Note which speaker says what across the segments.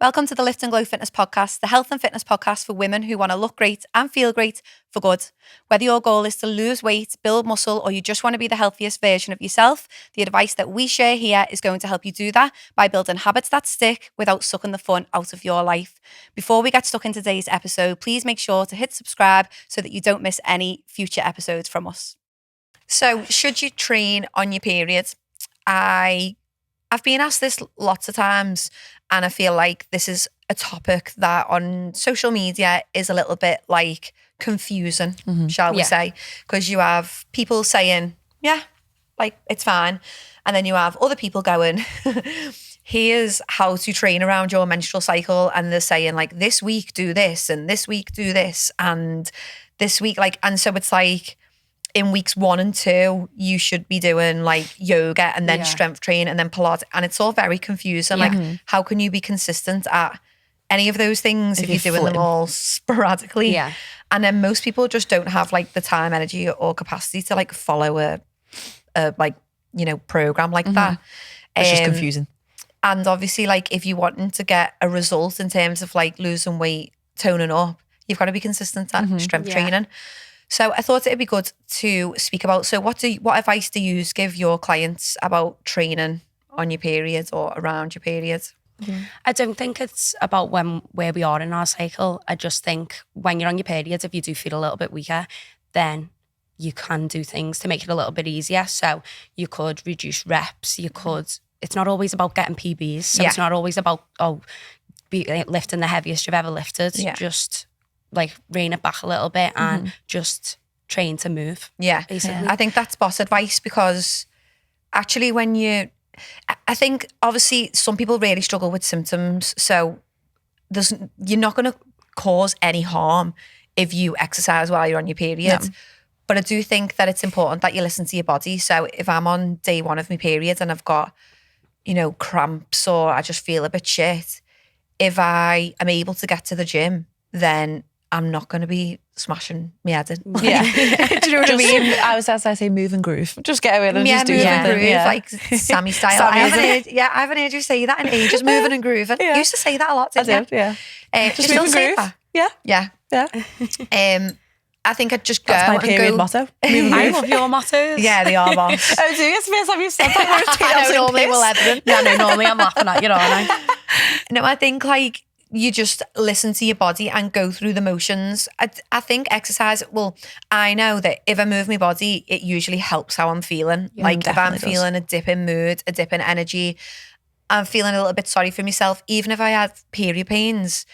Speaker 1: Welcome to the Lift and Glow Fitness Podcast, the health and fitness podcast for women who want to look great and feel great for good. Whether your goal is to lose weight, build muscle, or you just want to be the healthiest version of yourself, the advice that we share here is going to help you do that by building habits that stick without sucking the fun out of your life. Before we get stuck in today's episode, please make sure to hit subscribe so that you don't miss any future episodes from us. So, should you train on your period? I've been asked this lots of times, and I feel like this is a topic that on social media is a little bit like confusing, shall we say? Because you have people saying, yeah, like it's fine. And then you have other people going, here's how to train around your menstrual cycle. And they're saying like, this week do this, and this week do this, and this week like, and so it's like, in weeks 1 and 2, you should be doing like yoga and then strength training and then Pilates. And it's all very confusing. Like, how can you be consistent at any of those things if you're doing them all sporadically? Yeah. And then most people just don't have like the time, energy or capacity to like follow a like, you know, program like that.
Speaker 2: It's just confusing.
Speaker 1: And obviously like if you're wanting to get a result in terms of like losing weight, toning up, you've got to be consistent at strength training. So I thought it'd be good to speak about. So what advice do you give your clients about training on your period or around your period?
Speaker 3: I don't think it's about where we are in our cycle. I just think when you're on your period, if you do feel a little bit weaker, then you can do things to make it a little bit easier. So you could reduce reps. You could. It's not always about getting PBs. So it's not always about lifting the heaviest you've ever lifted. Just like rein it back a little bit and just train to move. Yeah, basically.
Speaker 1: I think that's boss advice because actually I think obviously some people really struggle with symptoms. So you're not going to cause any harm if you exercise while you're on your period. No. But I do think that it's important that you listen to your body. So if I'm on day 1 of my period and I've got, you know, cramps or I just feel a bit shit, if I am able to get to the gym, then I'm not going to be smashing my head in.
Speaker 2: Yeah. Do you know what I mean? I was, as I say, move and groove. Just get away and just do something.
Speaker 1: Groove, like Sammy style. I haven't heard you say that in ages, moving and grooving. You used to say that a lot, didn't you?
Speaker 2: I did, yeah.
Speaker 1: Just move and groove.
Speaker 2: Yeah.
Speaker 1: I think I'd just go.
Speaker 2: That's my period motto.
Speaker 3: I love your mottos.
Speaker 1: Yeah, they are, boss.
Speaker 2: Oh, do you? It's the first time you've said that.
Speaker 1: I know, normally we'll edit them.
Speaker 3: Yeah, no, normally I'm laughing at you, aren't I?
Speaker 1: No, I think like you just listen to your body and go through the motions. I think exercise, well, I know that if I move my body, it usually helps how I'm feeling. Like if I'm feeling a dip in mood, a dip in energy, I'm feeling a little bit sorry for myself. Even if I had period pains,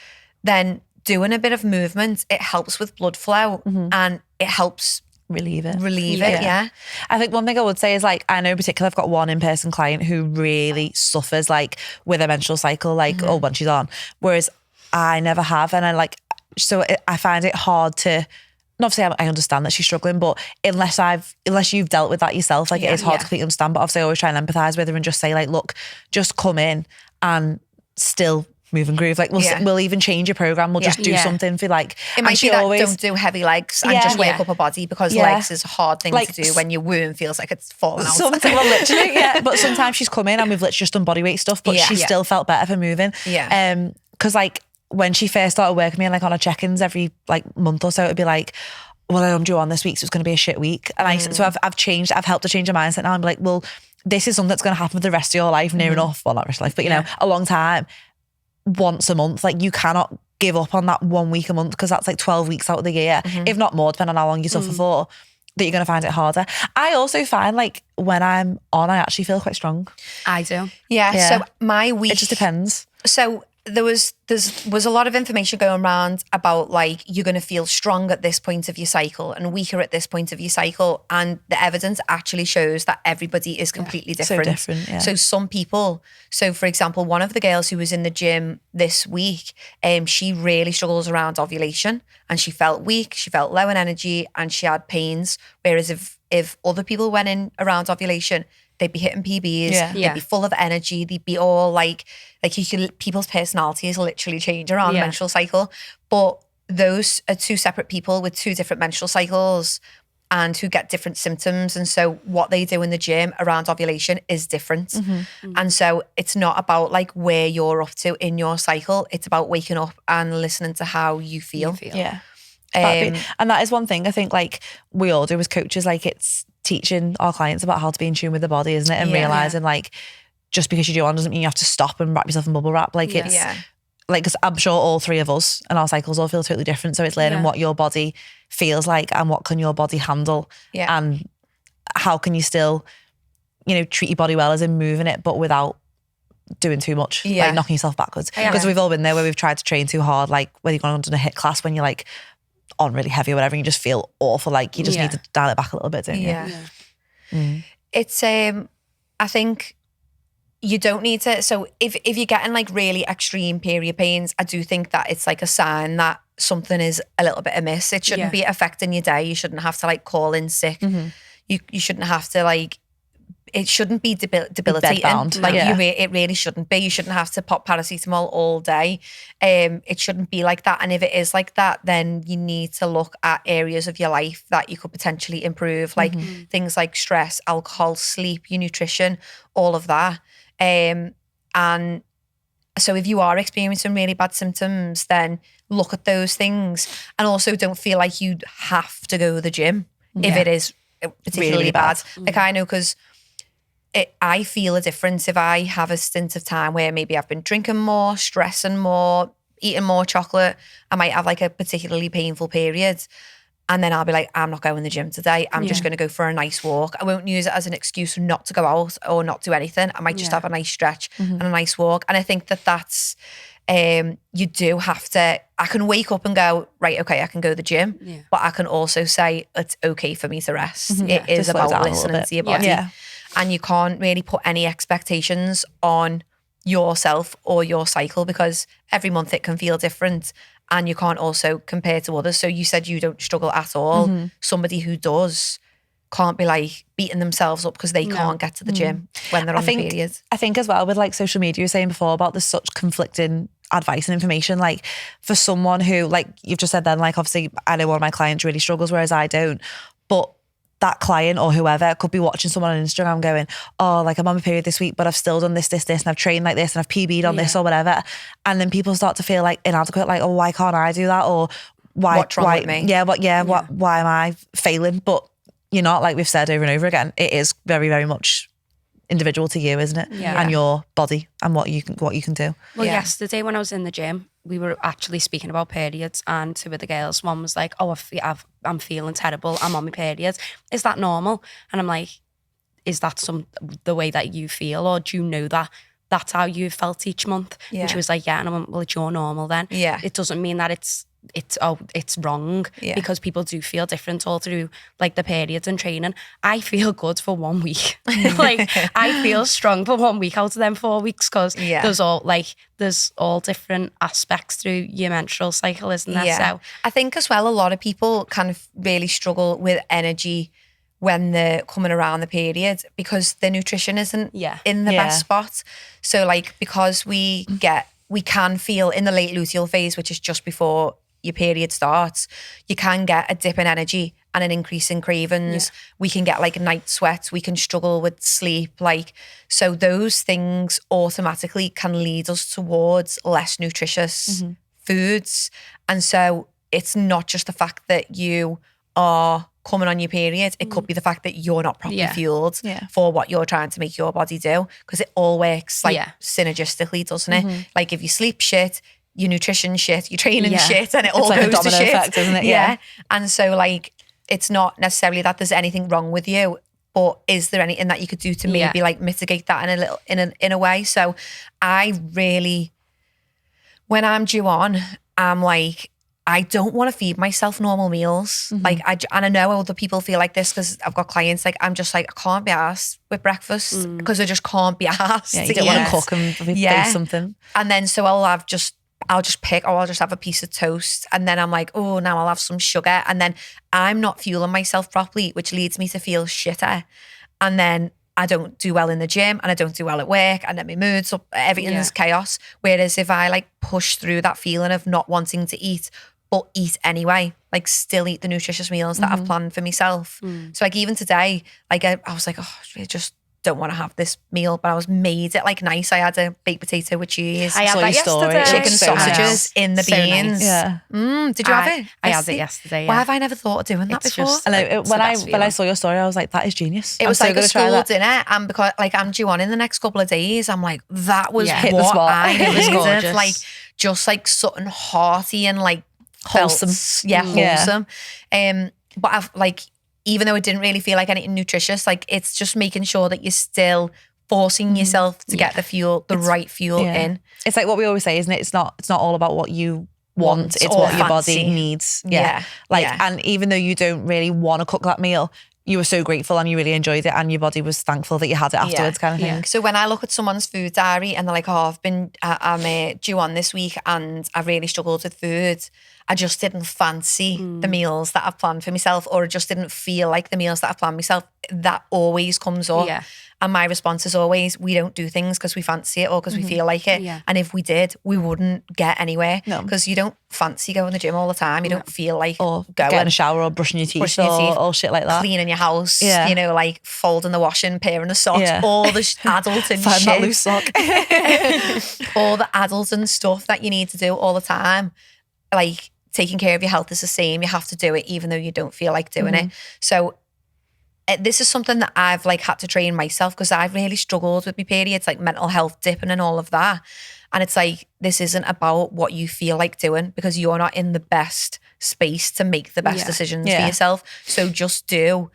Speaker 1: then doing a bit of movement, it helps with blood flow and it helps
Speaker 2: relieve it.
Speaker 1: Yeah.
Speaker 2: I think one thing I would say is like, I know in particular I've got one in-person client who really suffers like with a menstrual cycle, like or when she's on, whereas I never have. And I find it hard to, and obviously I understand that she's struggling, but unless you've dealt with that yourself, like it is hard to completely understand. But obviously I always try and empathise with her and just say like, look, just come in and still move and groove. Like we'll even change your program. We'll just do something for like.
Speaker 1: It might be that don't do heavy legs and just wake up a body because legs is a hard thing like, to do when your womb feels like it's falling out.
Speaker 2: Something well, literally, But sometimes she's come in and we've literally just done body weight stuff, but she still felt better for moving. Yeah. Because like when she first started working with me and like on her check-ins every like month or so, it'd be like, well, I'm due on this week, so it's going to be a shit week. And so I've helped her change her mindset now. I'm like, well, this is something that's going to happen for the rest of your life, near enough. Well, not rest of life, but you know, a long time. Once a month, like you cannot give up on that 1 week a month because that's like 12 weeks out of the year, if not more, depending on how long you suffer for, that you're going to find it harder. I also find like when I'm on, I actually feel quite strong.
Speaker 3: I do.
Speaker 1: Yeah. So my week,
Speaker 2: it just depends.
Speaker 1: So there was a lot of information going around about like you're going to feel strong at this point of your cycle and weaker at this point of your cycle, and the evidence actually shows that everybody is completely different.
Speaker 2: So different, yeah.
Speaker 1: So some people, for example, one of the girls who was in the gym this week, she really struggles around ovulation and she felt weak, she felt low in energy and she had pains, whereas if other people went in around ovulation, they'd be hitting PBs, they'd be full of energy, they'd be all like people's personalities literally change around the menstrual cycle. But those are two separate people with two different menstrual cycles. and who get different symptoms. And so what they do in the gym around ovulation is different. And so it's not about like where you're up to in your cycle. It's about waking up and listening to how you feel.
Speaker 2: Yeah. And that is one thing I think like we all do as coaches, like it's teaching our clients about how to be in tune with the body, isn't it? And realizing like just because you do one doesn't mean you have to stop and wrap yourself in bubble wrap. Like it's like, because I'm sure all three of us and our cycles all feel totally different. So it's learning what your body feels like and what can your body handle and how can you still, you know, treat your body well as in moving it, but without doing too much, like knocking yourself backwards. Because we've all been there where we've tried to train too hard, like whether you're going on a HIIT class when you're like on really heavy or whatever, and you just feel awful, like you just need to dial it back a little bit, don't you?
Speaker 1: It's I think you don't need to, so if you're getting like really extreme period pains, I do think that it's like a sign that something is a little bit amiss. It shouldn't be affecting your day. You shouldn't have to like call in sick. You shouldn't have to like, it shouldn't be debilitating.
Speaker 2: Bedbound.
Speaker 1: Like it really shouldn't be. You shouldn't have to pop paracetamol all day. It shouldn't be like that. And if it is like that, then you need to look at areas of your life that you could potentially improve, like things like stress, alcohol, sleep, your nutrition, all of that. And so if you are experiencing really bad symptoms, then look at those things, and also don't feel like you have to go to the gym if it is particularly really bad. Like I know, because I feel a difference if I have a stint of time where maybe I've been drinking more, stressing more, eating more chocolate. I might have like a particularly painful period. And then I'll be like, I'm not going to the gym today. I'm just going to go for a nice walk. I won't use it as an excuse not to go out or not do anything. I might just have a nice stretch and a nice walk. And I think that that's, you do have to, I can wake up and go, right, okay, I can go to the gym. But I can also say it's okay for me to rest. It is about listening to your body. And you can't really put any expectations on yourself or your cycle, because every month it can feel different. And you can't also compare to others. So you said you don't struggle at all. Somebody who does can't be like beating themselves up because they can't get to the gym when they're on the period.
Speaker 2: I think as well with like social media, you were saying before about there's such conflicting advice and information. Like for someone who, like you've just said then, like obviously I know one of my clients really struggles, whereas I don't. But that client or whoever could be watching someone on Instagram going, oh, like I'm on my period this week, but I've still done this, and I've trained like this and I've PB'd on this or whatever. And then people start to feel like inadequate, like, oh, why can't I do that? Or
Speaker 1: what's wrong with me?
Speaker 2: Why am I failing? But you're not, like we've said over and over again, it is very, very much individual to you, isn't it? And your body and what you can do.
Speaker 3: Well, yesterday when I was in the gym, we were actually speaking about periods, and two of the girls, one was like, oh, I'm feeling terrible, I'm on my periods. Is that normal? And I'm like, is that the way that you feel, or do you know that that's how you felt each month? And she was like, yeah. And I went, well, it's your normal then. It doesn't mean that it's wrong, because people do feel different all through like the periods and training. I feel good for 1 week. Like I feel strong for 1 week out of them 4 weeks, because there's all different aspects through your menstrual cycle, isn't there? So
Speaker 1: I think as well, a lot of people kind of really struggle with energy when they're coming around the period, because their nutrition isn't in the best spot. So like, because we can feel in the late luteal phase, which is just before your period starts, you can get a dip in energy and an increase in cravings. We can get like night sweats. We can struggle with sleep. Like, so those things automatically can lead us towards less nutritious foods. And so it's not just the fact that you are coming on your period. It could be the fact that you're not properly fueled for what you're trying to make your body do, because it all works like synergistically, doesn't it? Like if you sleep shit, your nutrition shit, your training shit, and it all
Speaker 2: like
Speaker 1: goes
Speaker 2: a domino
Speaker 1: to shit.
Speaker 2: effect, isn't it?
Speaker 1: And so like, it's not necessarily that there's anything wrong with you, but is there anything that you could do to maybe like mitigate that in a way? So I really, when I'm due on, I'm like, I don't want to feed myself normal meals. Like I know other people feel like this, because I've got clients like, I'm just like, I can't be arsed with breakfast, because I just can't be arsed.
Speaker 2: You don't want to cook and face something.
Speaker 1: And then so I'll just pick, or I'll just have a piece of toast, and then I'm like, oh, now I'll have some sugar, and then I'm not fueling myself properly, which leads me to feel shitter, and then I don't do well in the gym, and I don't do well at work, and then my mood's up, everything's chaos. Whereas if I like push through that feeling of not wanting to eat, but eat anyway. Like still eat the nutritious meals that I've planned for myself. So like even today, like I was like, oh, I just don't want to have this meal, but I was made it like nice. I had a baked potato with cheese.
Speaker 3: I had that yesterday.
Speaker 1: Chicken
Speaker 2: So
Speaker 1: sausages in the beans.
Speaker 3: Nice.
Speaker 2: Yeah.
Speaker 1: Did you have it?
Speaker 3: I had it yesterday.
Speaker 1: Why
Speaker 3: Yeah.
Speaker 1: have I never thought of doing that before?
Speaker 3: just-
Speaker 2: And
Speaker 3: It's
Speaker 2: when
Speaker 3: the
Speaker 2: I
Speaker 3: best
Speaker 2: when I
Speaker 3: feeling.
Speaker 2: saw your story, I was like, that is genius.
Speaker 1: It was
Speaker 2: I'm
Speaker 1: like
Speaker 2: so
Speaker 1: a
Speaker 2: gonna try
Speaker 1: school
Speaker 2: that.
Speaker 1: dinner, and because like I'm due on in the next couple of days, I'm like, that was
Speaker 3: Yeah. Hit
Speaker 2: the
Speaker 1: what
Speaker 2: spot.
Speaker 1: I
Speaker 3: It was
Speaker 1: needed.
Speaker 3: gorgeous.
Speaker 1: Like just like something hearty and like
Speaker 2: Wholesome.
Speaker 1: wholesome. But I've like, even though it didn't really feel like anything nutritious, like it's just making sure that you're still forcing yourself to get the right fuel in.
Speaker 2: It's like what we always say, isn't it? It's not all about what you want, it's
Speaker 1: or
Speaker 2: what your
Speaker 1: fancy.
Speaker 2: body needs.
Speaker 1: Yeah.
Speaker 2: Like,
Speaker 1: Yeah.
Speaker 2: and even though you don't really want to cook that meal, you were so grateful and you really enjoyed it and your body was thankful that you had it afterwards, kind of thing.
Speaker 3: Yeah.
Speaker 1: So when I look at someone's food diary and they're like, oh, I'm due on this week and I really struggled with food, I just didn't fancy the meals that I've planned for myself, or I just didn't feel like the meals that I've planned myself. That always comes up.
Speaker 3: Yeah.
Speaker 1: And my response is always, we don't do things because we fancy it or because we feel like it.
Speaker 3: Yeah.
Speaker 1: And if we did, we wouldn't get anywhere.
Speaker 2: No.
Speaker 1: Because you don't fancy going to the gym all the time. You don't feel like
Speaker 2: Or
Speaker 1: going.
Speaker 2: getting a shower or brushing your teeth or shit like that.
Speaker 1: Cleaning your house,
Speaker 2: Yeah.
Speaker 1: you know, like folding the washing, pairing the socks,
Speaker 2: Yeah.
Speaker 1: all the adult and
Speaker 2: Find that
Speaker 1: shit,
Speaker 2: loose sock.
Speaker 1: all the adult and stuff that you need to do all the time. Like taking care of your health is the same. You have to do it even though you don't feel like doing it. So this is something that I've like had to train myself because I've really struggled with my periods, like mental health dipping and all of that. And it's like, this isn't about what you feel like doing because you're not in the best space to make the best decisions for yourself. So just do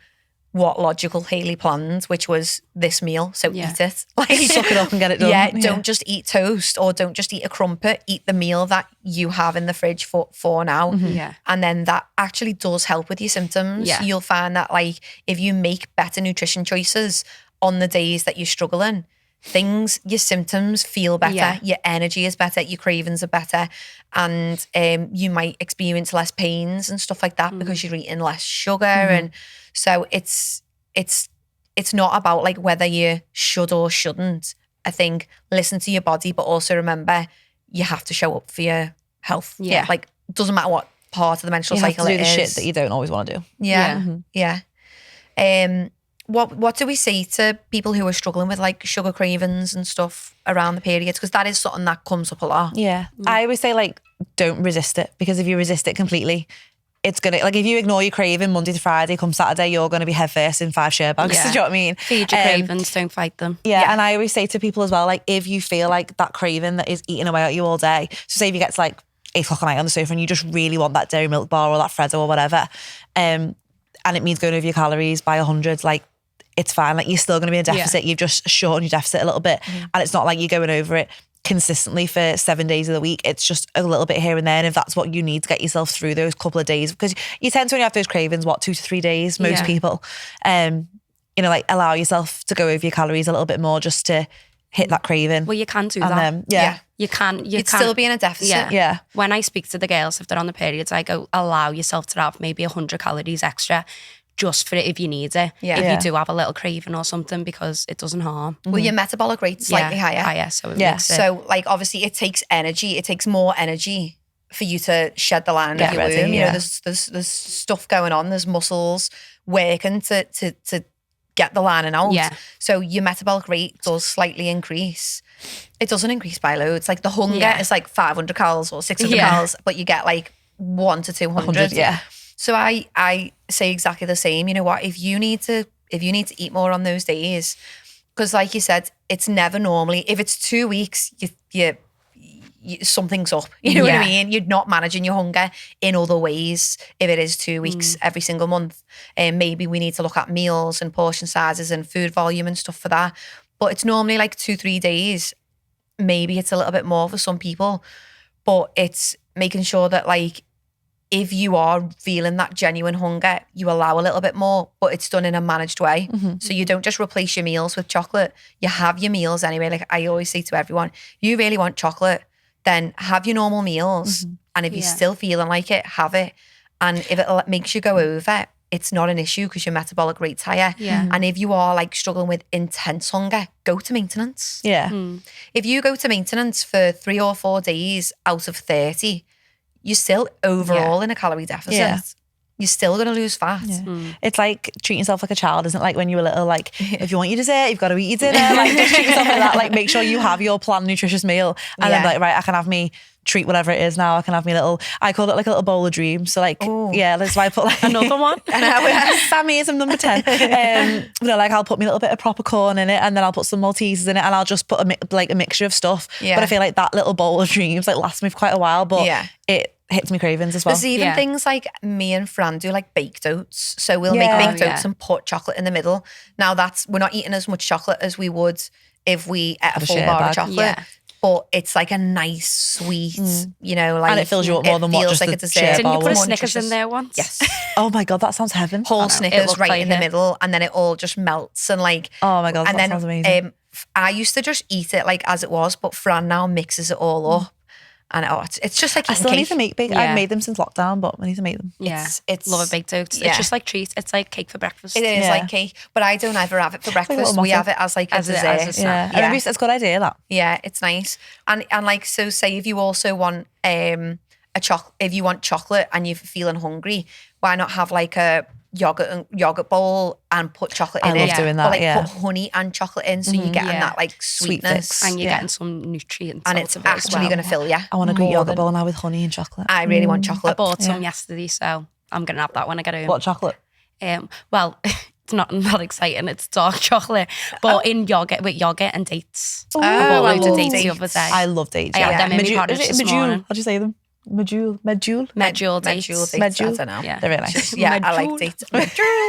Speaker 1: what logical Hayley planned, which was this meal. So eat it. Like,
Speaker 2: Suck it up and get it done.
Speaker 1: Yeah, don't just eat toast or don't just eat a crumpet. Eat the meal that you have in the fridge for now.
Speaker 3: Yeah.
Speaker 1: And then that actually does help with your symptoms.
Speaker 3: Yeah.
Speaker 1: You'll find that like if you make better nutrition choices on the days that you're struggling, your symptoms feel better,
Speaker 3: Yeah.
Speaker 1: your energy is better, your cravings are better, and you might experience less pains and stuff like that because you're eating less sugar. And so it's not about like whether you should or shouldn't. I think listen to your body, but also remember you have to show up for your health.
Speaker 3: Yeah.
Speaker 1: Like doesn't matter what part of the menstrual
Speaker 2: You have
Speaker 1: cycle
Speaker 2: to do
Speaker 1: it
Speaker 2: the
Speaker 1: is.
Speaker 2: shit that you don't always want to do.
Speaker 1: Yeah. What do we say to people who are struggling with like sugar cravings and stuff around the periods? Because that is something that comes up a lot.
Speaker 2: Yeah. I always say like, don't resist it, because if you resist it completely, it's gonna, like if you ignore your craving Monday to Friday, come Saturday, you're gonna be headfirst in 5 share bags.
Speaker 3: Yeah.
Speaker 2: Do you know what I mean?
Speaker 3: Feed your cravings, don't fight them.
Speaker 2: Yeah, and I always say to people as well, like if you feel like that craving that is eating away at you all day, so say if you get to like 8 o'clock at night on the sofa and you just really want that dairy milk bar or that Freddo or whatever, and it means going over your calories by 100, like it's fine. Like you're still going to be in a deficit. You've just shortened your deficit a little bit, and it's not like you're going over it consistently for 7 days of the week. It's just a little bit here and there, and if that's what you need to get yourself through those couple of days, because you tend to only have those cravings 2 to 3 days, most people. Like allow yourself to go over your calories a little bit more just to hit that craving.
Speaker 3: Well, you can do
Speaker 2: And
Speaker 3: that.
Speaker 2: then, yeah.
Speaker 3: You can.
Speaker 1: You'd still be in a deficit.
Speaker 2: Yeah.
Speaker 3: When I speak to the girls, if they're on the periods, I go, allow yourself to have maybe 100 calories extra just for it if you need it.
Speaker 1: Yeah.
Speaker 3: If
Speaker 2: Yeah.
Speaker 3: you do have a little craving or something, because it doesn't harm.
Speaker 1: Well, your metabolic rate's slightly higher.
Speaker 3: So it
Speaker 2: Yeah.
Speaker 3: makes it,
Speaker 1: So like obviously it takes energy. It takes more energy for you to shed the lining
Speaker 2: Get
Speaker 1: of your
Speaker 2: ready,
Speaker 1: womb. You
Speaker 2: yeah.
Speaker 1: know, there's stuff going on. There's muscles working to get the lining out.
Speaker 3: Yeah.
Speaker 1: So your metabolic rate does slightly increase. It doesn't increase by loads. Like the hunger is like 500 calories or 600 calories, but you get like 1 to 200.
Speaker 2: Yeah.
Speaker 1: So I say exactly the same. You know what? If you need to eat more on those days, because like you said, it's never normally. If it's 2 weeks, you something's up. You know what I mean? You're not managing your hunger in other ways. If it is 2 weeks every single month, and maybe we need to look at meals and portion sizes and food volume and stuff for that. But it's normally like 2-3 days. Maybe it's a little bit more for some people, but it's making sure that like, if you are feeling that genuine hunger, you allow a little bit more, but it's done in a managed way. So you don't just replace your meals with chocolate. You have your meals anyway. Like I always say to everyone, you really want chocolate, then have your normal meals. And if you're still feeling like it, have it. And if it makes you go over, it's not an issue because your metabolic rate's higher.
Speaker 3: Yeah.
Speaker 1: And if you are like struggling with intense hunger, go to maintenance.
Speaker 2: Yeah.
Speaker 1: If you go to maintenance for 3 or 4 days out of 30, you're still overall in a calorie deficit.
Speaker 2: Yeah.
Speaker 1: You're still going to lose fat.
Speaker 2: It's like treating yourself like a child, isn't it? Like when you were little, like if you want your dessert, you've got to eat your dinner. Like just treat yourself like that. Like make sure you have your planned nutritious meal, and then be like, right, I can have me treat whatever it is now. I can have me little, I call it like a little bowl of dreams. So like, that's why I put like
Speaker 3: another one.
Speaker 2: Sammyism number 10. Like I'll put me a little bit of proper corn in it, and then I'll put some Maltesers in it, and I'll just put a mixture of stuff. But I feel like that little bowl of dreams like lasts me for quite a while, but it hits me cravings as well.
Speaker 1: There's even things like me and Fran do like baked oats. So we'll make baked oats and put chocolate in the middle. Now we're not eating as much chocolate as we would if we ate a full bar of chocolate. Yeah. But it's like a nice sweet, like,
Speaker 2: and it fills you up more than what just like
Speaker 1: a dessert.
Speaker 3: Didn't you put Snickers in there once?
Speaker 1: Yes.
Speaker 2: Oh my God, that sounds heaven.
Speaker 1: Whole Snickers right in the middle, and then it all just melts and like.
Speaker 2: Oh my God, that sounds amazing.
Speaker 1: I used to just eat it like as it was, but Fran now mixes it all up. And it's just like
Speaker 2: I still need to make baked. I've made them since lockdown, but I need to make them.
Speaker 3: Yeah, it's love a baked oats. It's just like treats. It's like cake for breakfast.
Speaker 1: It is like cake, but I don't ever have it for breakfast. We have it as like a dessert.
Speaker 3: As a snack.
Speaker 2: Yeah. It's a good idea that.
Speaker 1: Yeah, it's nice. And like, so say if you also want if you want chocolate and you're feeling hungry, why not have like a yogurt bowl and put chocolate in it.
Speaker 2: I love doing that,
Speaker 1: or like put honey and chocolate in, so you're getting that like sweetness.
Speaker 3: And you're getting some nutrients.
Speaker 1: And it's actually going to fill you.
Speaker 2: I want a good yogurt bowl now with honey and chocolate.
Speaker 1: I really want chocolate.
Speaker 3: I bought some yesterday, so I'm going to have that when I get home.
Speaker 2: What chocolate?
Speaker 3: Well, it's not exciting. It's dark chocolate, but in yogurt, with yogurt and dates.
Speaker 1: I
Speaker 3: bought loads of
Speaker 1: dates
Speaker 3: the other day.
Speaker 2: I love dates.
Speaker 3: I had them in my porridge this morning.
Speaker 2: How do you say them? Medjool dates.
Speaker 1: I don't know.
Speaker 3: Yeah.
Speaker 2: They're really nice.
Speaker 1: Yeah, I like dates. Medjool.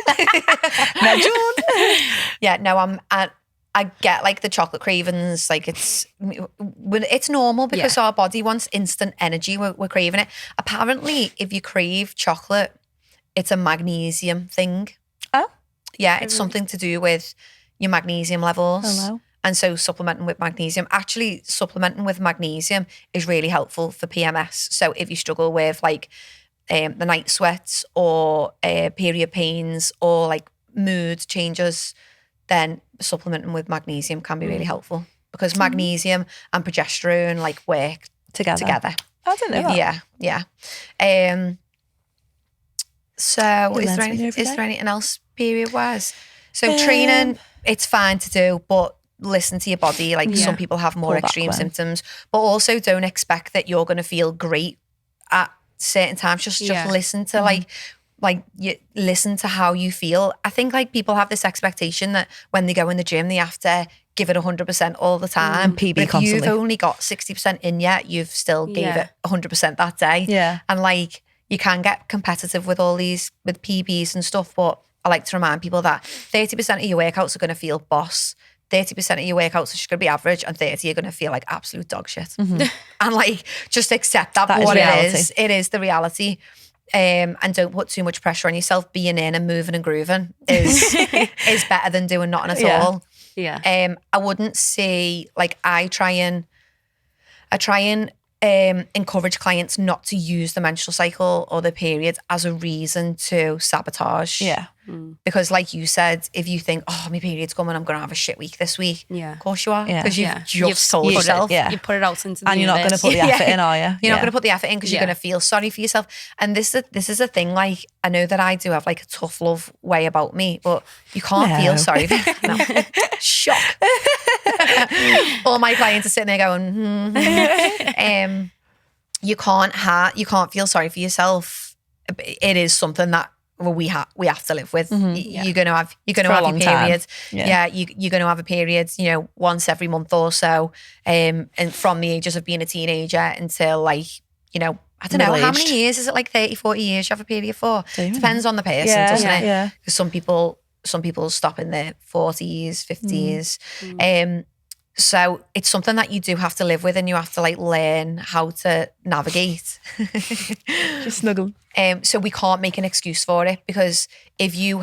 Speaker 1: Yeah, no, I get like the chocolate cravings. Like it's normal because our body wants instant energy. We're craving it. Apparently, if you crave chocolate, it's a magnesium thing.
Speaker 2: Oh,
Speaker 1: yeah, it's something to do with your magnesium levels.
Speaker 2: Hello.
Speaker 1: And so supplementing with magnesium, actually supplementing with magnesium is really helpful for PMS. So if you struggle with like the night sweats or period pains or like mood changes, then supplementing with magnesium can be really helpful because magnesium and progesterone like work together.
Speaker 2: I didn't know that.
Speaker 1: Yeah. So is there anything else period wise? So training, it's fine to do, but listen to your body. Like some people have more extreme symptoms, but also don't expect that you're going to feel great at certain times. Just listen to like you listen to how you feel. I think like people have this expectation that when they go in the gym, they have to give it 100% all the time.
Speaker 2: PB
Speaker 1: if
Speaker 2: constantly.
Speaker 1: You've only got 60% in yet, you've still gave it 100% that day.
Speaker 2: Yeah.
Speaker 1: And like you can get competitive with all these, with PBs and stuff, but I like to remind people that 30% of your workouts are going to feel boss. 30% of your workouts are just going to be average, and 30% you're going to feel like absolute dog shit. And like, just accept that for what it is. It is the reality. And don't put too much pressure on yourself. Being in and moving and grooving is better than doing nothing at all.
Speaker 3: Yeah.
Speaker 1: I wouldn't say like I try and encourage clients not to use the menstrual cycle or the period as a reason to sabotage.
Speaker 2: Yeah.
Speaker 1: Because like you said, if you think, oh, my period's coming, I'm going to have a shit week this week.
Speaker 3: Yeah.
Speaker 1: Of course you are.
Speaker 2: Yeah.
Speaker 1: Because you've just told yourself.
Speaker 3: You put it out into the
Speaker 2: and you're not going to put the effort in, are you?
Speaker 1: You're not going to put the effort in because you're going to feel sorry for yourself. And this is a thing, like, I know that I do have like a tough love way about me, but you can't feel sorry for no. Shock. All my clients are sitting there going, you can't feel sorry for yourself. It is something that we have to live with. You're going to have your period. You're going to have a period, once every month or so. And from the ages of being a teenager until like, I don't know, how many years is it, like 30, 40 years you have a period for? Depends on the person, doesn't it?
Speaker 2: Yeah.
Speaker 1: Because some people stop in their 40s, 50s. So it's something that you do have to live with, and you have to like learn how to navigate.
Speaker 2: Just snuggle.
Speaker 1: So we can't make an excuse for it, because if you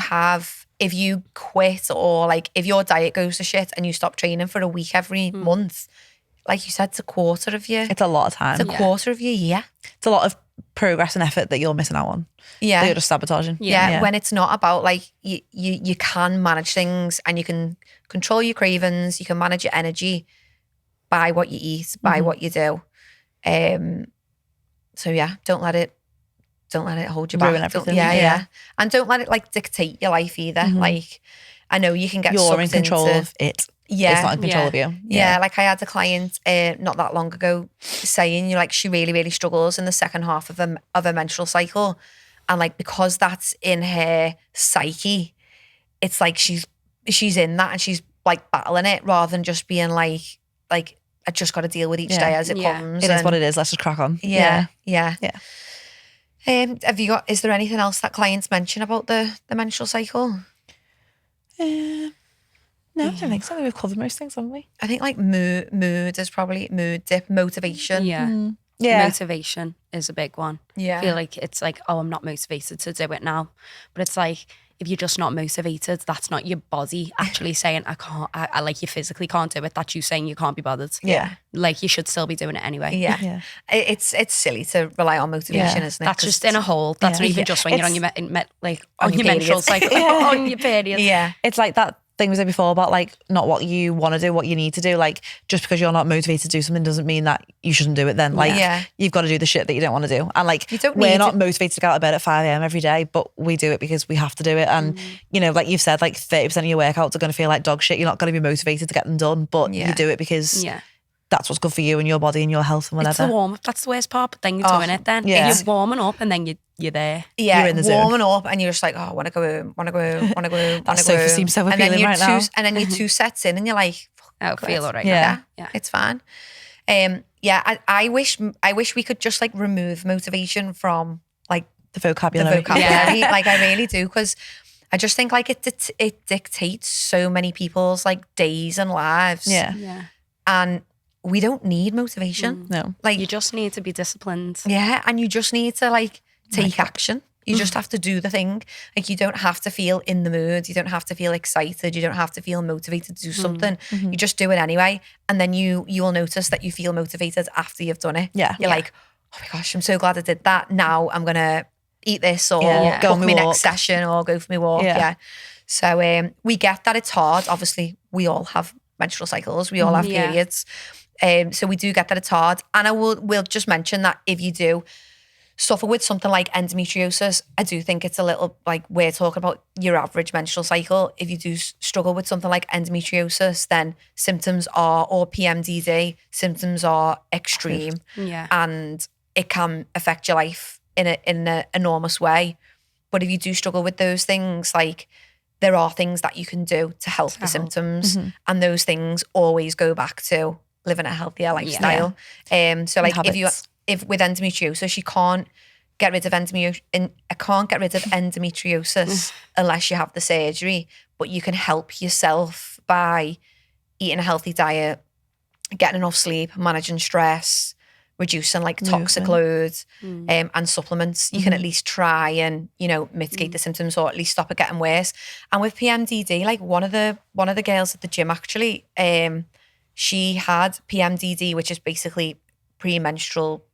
Speaker 1: quit, or like if your diet goes to shit and you stop training for a week every month, like you said, it's a quarter of you.
Speaker 2: It's a lot of time.
Speaker 1: It's a quarter of your year.
Speaker 2: It's a lot of progress and effort that you're missing out on.
Speaker 1: Yeah.
Speaker 2: That you're just sabotaging.
Speaker 1: Yeah. When it's not about like, you can manage things and you can control your cravings, you can manage your energy by what you eat, by what you do. So yeah, don't let it hold you back.
Speaker 2: Ruin everything.
Speaker 1: Yeah. And don't let it like dictate your life either. Like, I know you can get
Speaker 2: You're
Speaker 1: sucked
Speaker 2: in control
Speaker 1: into,
Speaker 2: of it.
Speaker 1: Yeah.
Speaker 2: It's not in control of you.
Speaker 1: Yeah. Like I had a client not that long ago saying, like, she really, really struggles in the second half of a menstrual cycle. And like, because that's in her psyche, it's like she's in that and she's like battling it rather than just being like I just got to deal with each day as it comes.
Speaker 2: It is what it is. Let's just crack on.
Speaker 1: Yeah. Is there anything else that clients mention about the menstrual cycle?
Speaker 2: No, I don't think so. We've covered most things, haven't we?
Speaker 1: I think like mood is probably mood dip, motivation.
Speaker 3: Yeah. Motivation is a big one.
Speaker 1: Yeah.
Speaker 3: I feel like it's like, oh, I'm not motivated to do it now. But it's like, if you're just not motivated, that's not your body actually saying, I can't, I like you physically can't do it. That's you saying you can't be bothered.
Speaker 1: Yeah.
Speaker 3: Like you should still be doing it anyway.
Speaker 1: Yeah. It's silly to rely on motivation, isn't it?
Speaker 3: That's just in a hole. That's not even just when you're on your on your menstrual cycle, on your period.
Speaker 1: Yeah.
Speaker 2: It's like that thing we said before about like not what you want to do, what you need to do. Like just because you're not motivated to do something doesn't mean that you shouldn't do it then. Like you've got to do the shit that you don't want to do. And like we're not motivated to get out of bed at 5 a.m. every day, but we do it because we have to do it. And you know, like you've said, like 30% of your workouts are going to feel like dog shit. You're not going to be motivated to get them done, but you do it because that's what's good for you and your body and your health and whatever.
Speaker 3: It's the warm up. That's the worst part. But then you're doing it then.
Speaker 2: Yeah.
Speaker 3: You're warming up and then you're there.
Speaker 1: Yeah,
Speaker 2: you're in the
Speaker 1: warming
Speaker 2: zone.
Speaker 1: up and you're just like, oh, I want to go home, want to go home, want to go home.
Speaker 2: That sofa seems so appealing right now.
Speaker 1: And then you're 2 sets in and you're like,
Speaker 3: I feel all right.
Speaker 1: Yeah, it's fine. I wish we could just like remove motivation from like
Speaker 2: the vocabulary.
Speaker 1: Like I really do, because I just think like it dictates so many people's like days and lives.
Speaker 3: Yeah.
Speaker 1: And we don't need motivation.
Speaker 2: No.
Speaker 1: Like
Speaker 3: you just need to be disciplined.
Speaker 1: Yeah, and you just need to like take action. You just have to do the thing. Like you don't have to feel in the mood. You don't have to feel excited. You don't have to feel motivated to do something. You just do it anyway. And then you will notice that you feel motivated after you've done it.
Speaker 2: Yeah.
Speaker 1: You're like, oh my gosh, I'm so glad I did that. Now I'm going to eat this or
Speaker 2: go
Speaker 1: book
Speaker 2: on my
Speaker 1: my
Speaker 2: walk.
Speaker 1: next session or go for my walk. Yeah. So we get that it's hard. Obviously, we all have menstrual cycles. We all have periods. So we do get that it's hard. And we'll just mention that if you do suffer with something like endometriosis, I do think it's a little like we're talking about your average menstrual cycle. If you do struggle with something like endometriosis, then symptoms or PMDD, symptoms are extreme.
Speaker 3: Yeah.
Speaker 1: And it can affect your life in an enormous way. But if you do struggle with those things, like there are things that you can do to help the symptoms. And those things always go back to living a healthier lifestyle. So like if with endometriosis, you can't get rid of endometriosis unless you have the surgery, but you can help yourself by eating a healthy diet, getting enough sleep, managing stress, reducing like toxic loads and supplements. You can at least try and, you know, mitigate the symptoms or at least stop it getting worse. And with PMDD, like one of the girls at the gym actually, she had PMDD, which is basically premenstrual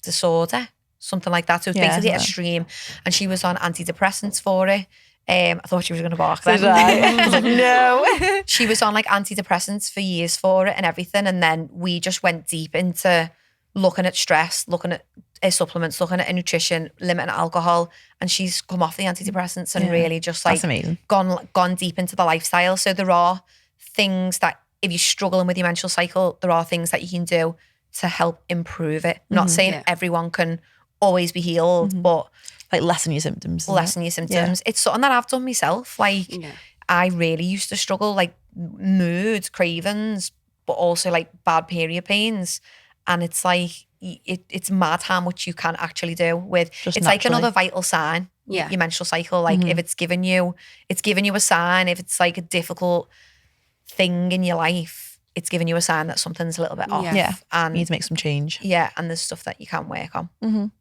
Speaker 1: disorder, something like that. So it's basically extreme. And she was on antidepressants for it. I thought she was going to bark then.
Speaker 2: I was like, no.
Speaker 1: She was on like antidepressants for years for it and everything. And then we just went deep into looking at stress, looking at supplements, looking at nutrition, limiting alcohol. And she's come off the antidepressants and really just like gone deep into the lifestyle. So there are things that if you're struggling with your menstrual cycle, there are things that you can do to help improve it. Not saying everyone can always be healed, but
Speaker 2: like lessen your symptoms.
Speaker 1: It's something that I've done myself. Like I really used to struggle, like mood, cravings, but also like bad period pains. And it's like, it's mad how much you can actually do with, just it's naturally. Like another vital sign, your menstrual cycle. Like if it's giving you a sign, if it's like a difficult thing in your life, it's giving you a sign that something's a little bit off.
Speaker 2: Yeah.
Speaker 1: And
Speaker 2: you need to make some change.
Speaker 1: Yeah. And there's stuff that you can work on.